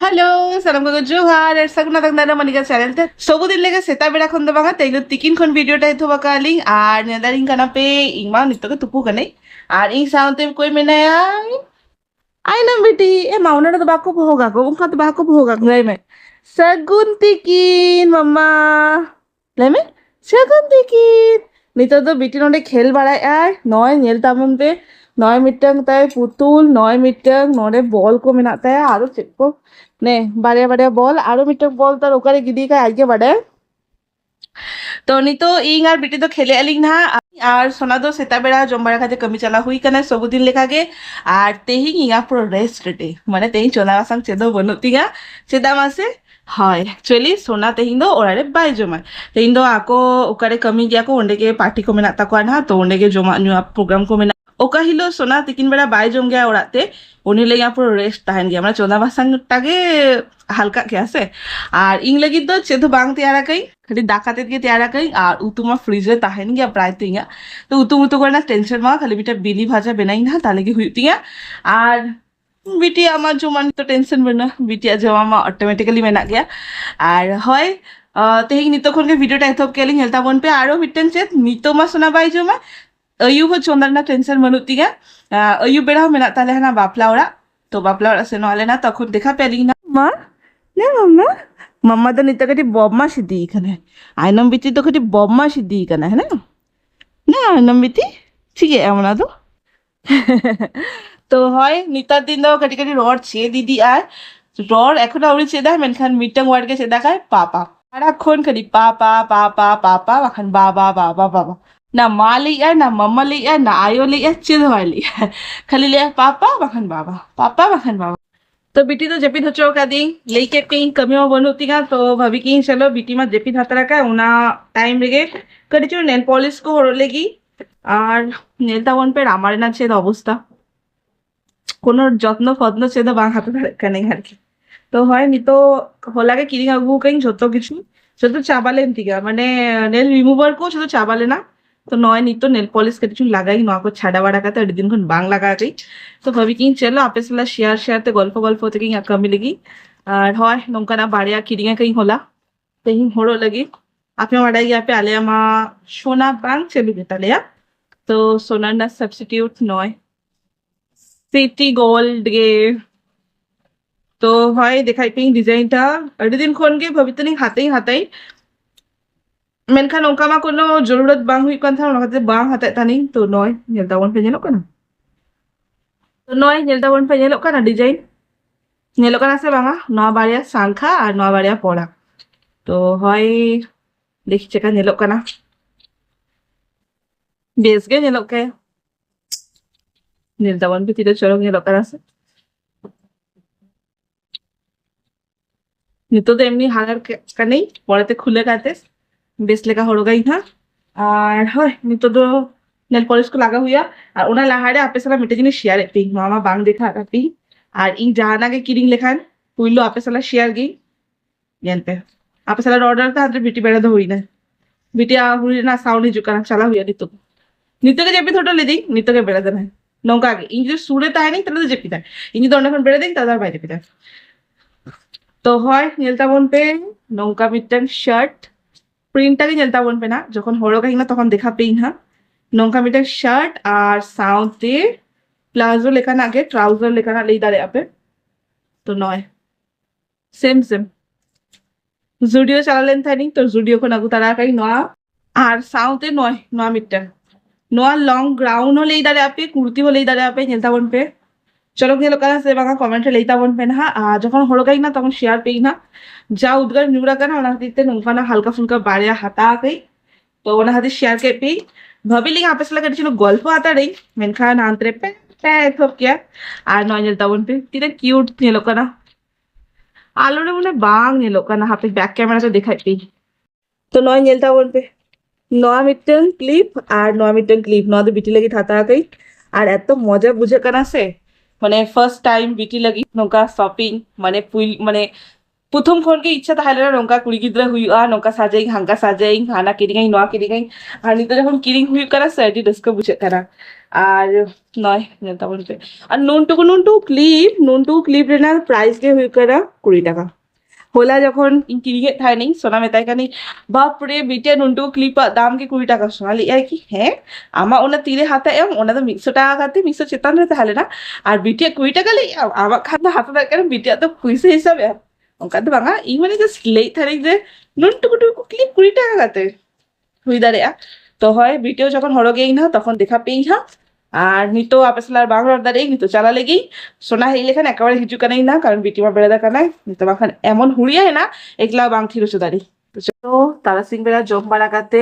Halo, salam ko Johar, sa kuna tang dana maniga channel te. Sobo din lega seta bera khon banga tailu tikin khon video ta itho bakaling ar nedaring kana pe ingma nitto ke tupu kanai. Ar ing saunte koi menaya. Ay nam beti e mauna to bako hoga ko ungka to bako hoga ngai me. Sagun tikin mama. Leme? Sagun tikin. Nito to biti nonde khel barai ar noy nyel tamon pe noy mitang tay putul noy mitang nonde ball ko menak tay aro chek ko নে বাড়িয়া বাড়িয়া বল আরো মিটক বল তার ওকারে গিদি কা আগে বাড়ে তো নিতো ইং আর বিটি তো খেলে আলিং না আর সোনা দো সেতা বেড়া জম্বারা কাজে কমি চালা হুই কানে সবুদিন লেখাগে আর তেহি ইঙা পুরো রেস্ট ডে মানে তেহি চোনা বাসাং চেদো বনুতিঙা চেদাম আছে হয় একচুয়ালি সোনা তেহিং দো ওরারে বাই জমা তেহিং দো ako ওকারে কমি গিয়া ko onde ke party ko mena takwa na to onde ke joma nyua program ko mena oka hilo sona tikin bera bai jom gaya orate उन्हीं ले यहाँ पर रेस्ट ताहन गया मतलब चौदह बासांग टागे हल्का क्या से और इंग लगी तो चेतो बांग तैयार कहीं खाली दाकाते के तैयार कहीं और उतुमा फ्रीजे ताहन गया प्राय तिंगा तो उतु करना टेंशन मा खाली बिटा बिली भाजा बनाई ना ताले की हुई तिंगा और बिटी आमा जुमान तो टेंशन बना बिटी आज आमा ऑटोमेटिकली मेना गया और होय तेहिंग नितो खन के वीडियो टाइप थप केलिंग हेल्ता बन पे आरो मिटन चेत नितो मा सुना बाई जो मा अयु हो चोंदरना टेंशन मनुतिगा अयु बेड़ा मेना ताले हना बापला ओड़ा तो बापला ओड़ा से नहले ना तखन देखा पेलिंग ना मा ने मम्मा मम्मा तो निता कटी बदमा सिद्धि इखाने आइनम बिटी तो कटी बदमा सिद्धि इखाने है ना आइनम बिटी ठीक है एमना तो तो হয় নিতার দিন তো কাটি কাটি রড ছে দিদি আর রড এখন আউরি চেদা মেনখান মিটং ওয়ার্ড কে চেদা খায় পাপা সারাক্ষণ খালি পাপা পাপা পাপা এখন বাবা বাবা বাবা ना माँ लिया ना मम्मा लिया ना आयो लिया चिद लिया खाली लिया पापा बखन बाबा तो बिटी तो जेपी धोचो का दी लेके कहीं कमी में बनती का तो भाभी की चलो बिटी में जेपी हाथ रखा उना टाइम लेगे करी चो नेल पॉलिश को हरलेगी और नेल तावन पे आमार ना छेद अवस्था कोनो যত্ন ফত্ন ছেদ বাং হাতে রাখা নেই আর কি তো হয় নি তো হলাগে কিরিং আগু কইং যত কিছু শুধু চাবালেন তিগা মানে নেল রিমুভার को শুধু চাবালে না तो नॉय नहीं तो नेल पॉलिश कर लगाई नॉ को छाड़ा वाड़ा का अड़ी दिन बांग लगा गई तो भाभी कि चलो आपे सला शेयर ते गल्प होते कहीं कमी लगी और হয় नौका ना बाड़िया किरिंगा कहीं होला कहीं होड़ो लगी आपे वाड़ा गया पे आलिया मा सोना बांग चलू गेता लिया तो सोना ना सब्स्टिट्यूट नॉय सिटी गोल्ड गे तो হয় দেখাই পিং ডিজাইনটা अड़ी दिन खन के भाभी तो हाथई हाथई मेनखान ओंका मा कोनो जरूरत बांग हुई कन था ओनाते बांग हाते तानी तो नय नेल तावन पे नेलो कना तो नय नेल तावन पे नेलो कना डिजाइन नेलो कना से बांगा नवा बारिया सांखा और नवा बारिया पड़ा तो হয় देखि चेका नेलो कना बेस गे नेलो के नेल तावन पे तिरे चलो नेलो कना से नितो तो एमनी हालार कने पड़ेते खुले काते बेस लेका हो गई था और হয় নিতো তো নেল পলিশ को लगा हुआ और ओना लाहारे आपे सला मिटे जिनिस शेयर पिंग मामा बांग देखा कापी और इन जहाना के किरिंग लेखान पुइलो आपे सला शेयर गी यान पे आपे सला ऑर्डर था हंद्रे बिटी बेड़ा दो हुई ना बिटी आ हुई ना साउंड ही जुकाना चला हुआ नितो के जेपी थोड़ा ले दी नितो के बेड़ा देना नौका आगे इन जो सूरे ता है नहीं तले तो जेपी था इन जो दोनों बेड़ा दें तादार बाई जेपी था तो হয় নীলতা বোন पे नौका मिटन शर्ट প্রিন্টটাকে জানতা বলবে না যখন হড়ো কাহিনা তখন দেখা পেই না নৌকা মিটার শার্ট আর সাউথে প্লাজো লেখা না আগে ট্রাউজার লেখা না লেই দাঁড়ে আপে তো নয় সেম জুডিও চালালেন থানি তো জুডিও কোন আগু তারা কাই নয়া আর সাউথে নয় নয়া মিটার নয়া লং গ্রাউন্ড হলেই দাঁড়ে আপে কুর্তি হলেই দাঁড়ে আপে জানতা বন पे चलो के लोग से बांगा कमेंट लेता बन पे ना जखन हड़ो गई ना तखन शेयर पेई ना जा उद्गार न्यूरा का ना दिते नौका ना हल्का फुल्का बाड़िया हाता गई तो ओना हाथे शेयर के पेई भाभी लिंग आपस लगा ছিল গল্প হাতা রই মেনখান আন্তরে पे थप क्या আর নয় নেলতা বন पे তিরে কিউট নেলো কানা আলোরে মনে বাং নেলো কানা হাতে ব্যাক ক্যামেরা তো দেখাই পেই তো নয় নেলতা বন पे নয় মিটন ক্লিপ আর নয় মিটন ক্লিপ নয় তো বিটি লাগি থাতা গই আর এত মজা বুঝে কানা সে মানে ফার্স্ট টাइम বিটি লাগি নৌকা শপিং মানে প্রথম খনকে ইচ্ছা তাহলে না নৌকা কুড়ি গিদ্রা হুইয়া নৌকা সাজাইং হাঙ্কা সাজাইং হানা কিরিঙাই নোয়া কিরিঙাই আর নিতে যখন কিরিং হুইᱩᱜ ᱠᱟᱱᱟ ᱥᱮ ᱟᱹᱰᱤ ᱨᱟᱹᱥᱠᱟᱹ ᱵᱩᱡᱷᱟᱹᱜ ᱠᱟᱱᱟ আর নয় ᱧᱮᱞ ᱛᱟᱵᱚᱱ ᱯᱮ আর নুনটুকু ক্লিপ রেনার প্রাইস ᱜᱮ ᱦᱩᱭᱩᱜ ᱠᱟᱱᱟ 20 টাকা হোলা যখন ইন কিরিঙে থাই নেই সোনা মেতাই কানি বাপরে বিটে নুনটুকু ক্লিপᱟᱜ দাম ᱜᱮ 20 টাকা সোনা ᱞᱟᱹᱭᱟᱭ ᱠᱤ ᱦᱮᱸ ᱟᱢᱟᱜ ᱚᱱᱟ ᱛᱤᱨᱮ ᱦᱟᱛᱟ ᱮᱢ ᱚᱱᱟ ᱫᱚ 100 টাকা ᱠᱟᱛᱮ 100 ᱪᱮᱛᱟᱱ ᱨᱮ ᱛᱟᱦᱮᱸ ᱞᱮᱱᱟ ᱟᱨ ᱵᱤᱴᱮ 20 টাকা ᱞᱟᱹᱭ ᱟᱢᱟᱜ ᱠᱷᱟᱱ ᱫᱚ ᱦᱟᱛᱟ ᱫᱟᱲᱮᱭᱟᱜ ᱠᱟᱱᱟ ᱵᱤᱴᱮᱭᱟᱜ ᱫᱚ ᱯᱩᱭᱥᱟᱹ ᱦᱤᱥᱟᱹᱵ ᱮᱢ ᱚᱱᱠᱟ ᱫᱚ ᱵᱟᱝᱟ ᱤᱧ ᱢᱟᱱᱮ ᱡᱟᱥᱴ ᱞᱟᱹᱭ ᱛᱟᱦᱮᱱᱤᱧ ᱡᱮ নুনটুকু ক্লিপ 20 টাকা ᱠᱟᱛᱮ হুই দাঁড়িয়া তো হয় ভিডিও যখন হরগেই না তখন দেখা পেই হা আর নিতো আপেসলার বাংলার দাঁড়িয়ে নিতো চালা লেগেই সোনা হেই লেখান একেবারে হিজু কানাই না কারণ বিটিমা বেড়া দেখা নাই নিতো বাখান এমন হুড়িয়ায় না একলা বাং থিরুসু দাঁড়ি তো তারা সিং বেড়া জম বাড়া কাতে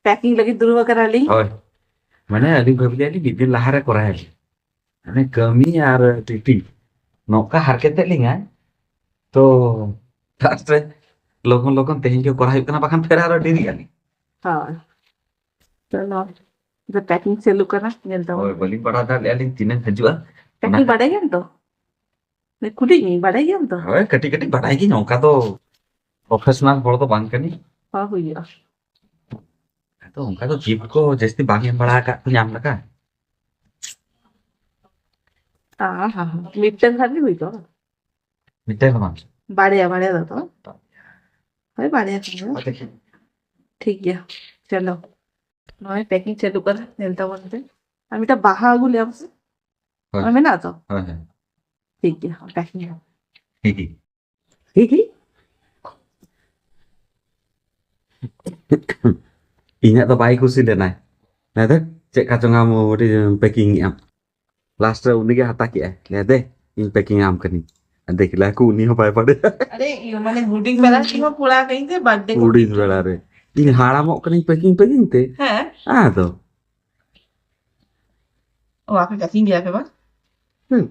প্যাকিং লাগি দুর্বা কানালি হয় মানে আলিং ভাবিলি আলি বিদিন লাহারে করাই আলি মানে কামি আর টিটি নৌকা হারকেতে লিঙা তো লাস্টে লখন তেহিং কে করা হুᱭᱩᱜ ᱠᱟᱱᱟ বাখান ফের আরো দেরি আলি হ্যাঁ তো না যে প্যাকিং চালু করা নেল দাও ওই বলি বড়া দা আলি তিনে হজুয়া প্যাকিং বাড়াই গেল তো কুড়ি বাড়াই গেল তো হয় কটি কটি বাড়াই কি নৌকা তো প্রফেশনাল হড় তো বাং কানি হ্যাঁ হুইয়া তো उनका तो जीप को जैसे बागी बड़ा का नाम लगा हाँ मिटन खाली हुई तो मिठाई बना बाड़िया दो तो भाई बाड़िया देखिए ठीक है चलो নয় প্যাকিং চালু করা নেলতা বলতে আমি এটা বাহা গুলে আছে আমি না তো হ্যাঁ ঠিক আছে packing he Inya to bai kusi denai. Nah deh, cek kacang kamu di packing am. Last round ni hata ki Nah deh, in packing am kani. Ande kila aku ni apa pada. अरे ये मैंने Gooding बेला की पूरा कहीं से birthday Udi bela re. In hara mo kani packing te. हैं Ah to. ओ आपने packing किया फिर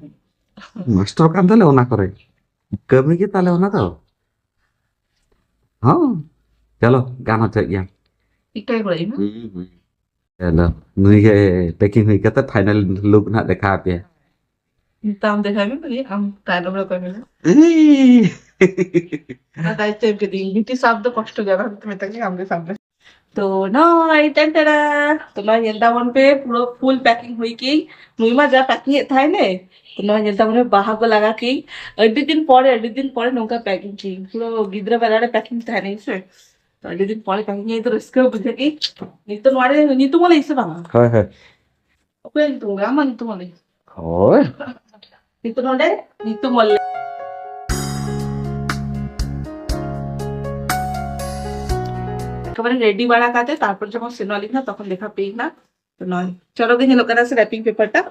Master kan tale ona kore. Kami ki tale ona to. हाँ चलो गाना चाहिए इकट्ठा ही पड़ेगी चलो नुई के पैकिंग हुई कहता फाइनल लुक ना देखा पे दाम देखा भी बढ़िया हम टाइम में कर मिले ना टाइम टाइम के दिन बीटी साहब तो कष्ट हो जाएगा तुम्हें तक हमके सामने तो नॉय टेंटेरा तो नॉय येल्दा वन पे पूरा फुल पैकिंग हुई की मुइमा जा पैकिंग था ने तो नॉय येल्दा वन पे बाहा को लगा की अड्डी दिन पड़े नौका पैकिंग की पूरा गिद्रा बेलाड़े पैकिंग था नहीं से तो अड्डी दिन पड़े पैकिंग ये तो रिस्क बुझे की नितो नवाड़े नितो मोले इसे बांगा हाय हाय ओके नितो गामा नितो मोले ओए नितो नोडे नितो मोले একেবারে রেডি বাড়া কাতে তারপর যখন সিনোলিক না তখন দেখা পেই না তো নয় চলো গিয়ে লোকের আছে র্যাপিং পেপারটা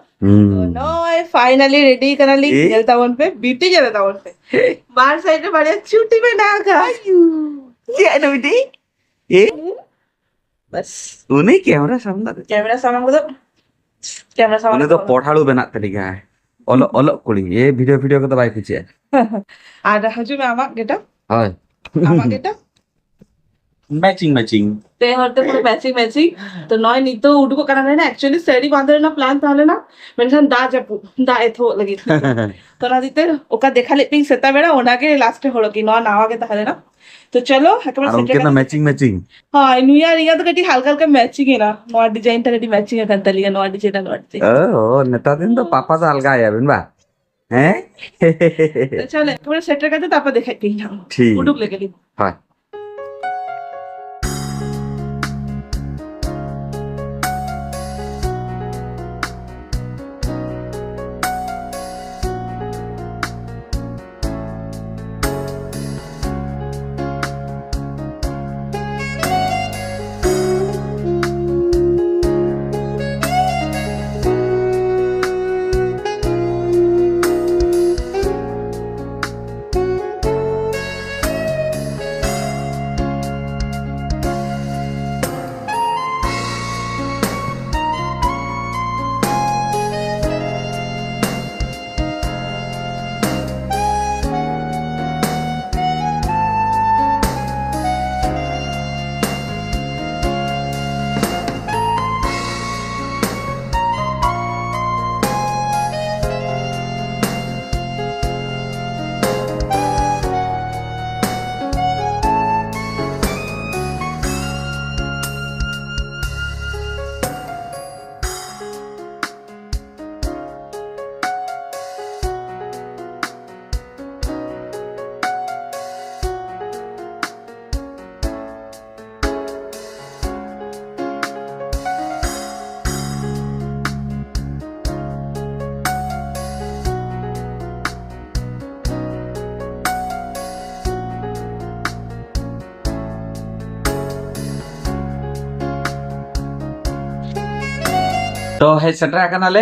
নয় ফাইনালি রেডি कराली जलता वन पे ब्यूटी जलता वन पे बाहर साइड में बड़े छुट्टी में ना खायू ये अनुटी ए बस उन्हें कैमरा सामने को तो कैमरा सामान उन्हें तो पढ़ाड़ू बना तरीका है ओलो ओलो कुड़ी ये वीडियो को तो भाई पूछे আর হাজু মে আমা গেটা हाय আমা গেটা मैचिंग ते हरते पूरे मैचिंग तो नॉय नी तो उडको करना है ना एक्चुअली सेडी बांधले ना प्लान ताले ना मेनखान दा जपु दा एथो लगी तो ना दिते ओका देखा ले पिंग सेता बेड़ा ओना के लास्ट होलो की नॉ नावा के ताले ना तो चलो हकबर उनके ना मैचिंग हां न्यू ईयर रिया तो कटी हल्का हल्का मैचिंग है ना नॉ डिजाइन ता कटी मैचिंग है कंतली का नॉ डिजाइन ओ नेता दिन तो पापा तो अलगा है बिन बा हैं तो चलो हकबर सेटर करते तापा देखा पिंग ठीक उडुक लेके ली हाय तो हे सेटरा कनाले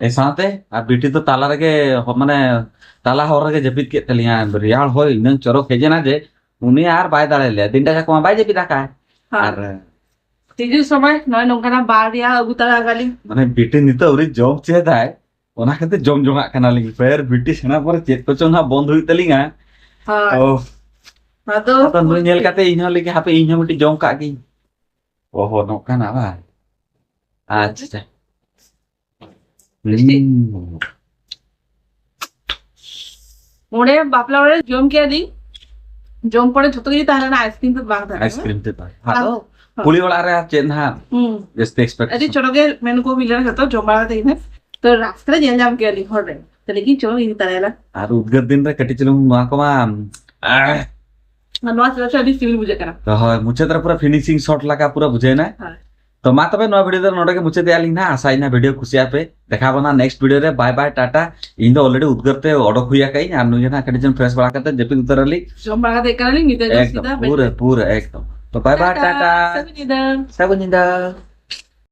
ए साथे आ बिटी तो ताला रगे माने ताला हर रगे जपित के तलिया रियाल होय नंग चरो खेजेना जे उनी आर बाय दाले ले दिनटा जाको बाय जपित का आर तीजु समय नय नोंकाना बारिया अगु तला गाली माने बिटी नितो उरी जॉब चेदाय ओना खाते जम जमा कनाली फेर बिटी सेना पर चेत को चोंगा बंद हुई तलिंगा हां ओ आदो तो नुई नेल काते इन्हा लेके हापे इन्हा मिटी जम का गी ओहो नोकाना बा अच्छा मोड़े बापला ओरे जम के दी जम पड़े झतो की ताहना आइसक्रीम तो बाग था आइसक्रीम ते पा हां पुली वाला रे चेन हा जस्ट एक्सपेक्ट अरे चलो के मेनू को मिलना जतो जम बाग देने तो रास्ता जेल जाम के ली होरे तो लेकिन चलो इन तरहला आर उद्गत दिन रे कटी चलू मा को मा नवा चलो सिविल बुझे करा तो होय मुचे तरह पूरा फिनिशिंग शॉट लगा पूरा बुझे ना हां तो मा तबे नवा वीडियो नोडे के मुचे दियाली ना आशा इना वीडियो खुशिया पे देखा बना नेक्स्ट वीडियो रे बाय बाय टाटा इन दो ऑलरेडी उद्गरते ऑडो खुया कई आ नु जना कटी जन फ्रेश बड़ा करते जेपी उतरली जम बाग दे करली नीते सीधा एकदम पूरा पूरा एकदम तो बाय बाय टाटा सब निदा सब निदा